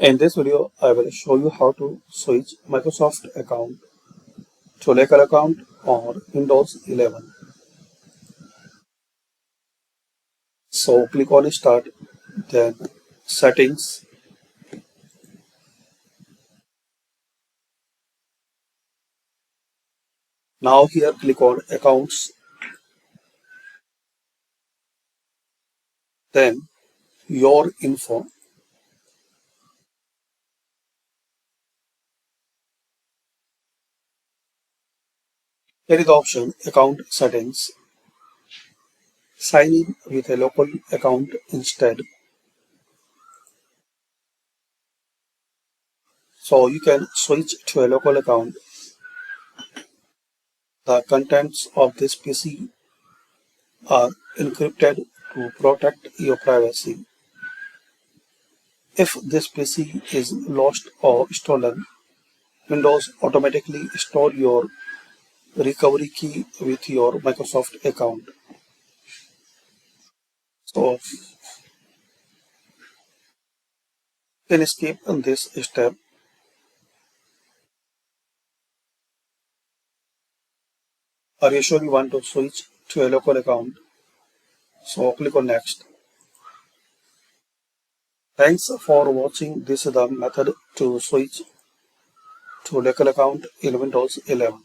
In this video, I will show you how to switch Microsoft account to local account on Windows 11. So click on Start, then Settings. Now here click on Accounts, then Your Info. Here is the option Account Settings. Sign in with a local account instead. So you can switch to a local account. The contents of this PC are encrypted to protect your privacy. If this PC is lost or stolen, Windows automatically store your recovery key with your Microsoft account. So you can skip this step. Are you sure you want to switch to a local account? So click on next. Thanks for watching. This is the method to switch to local account in Windows 11.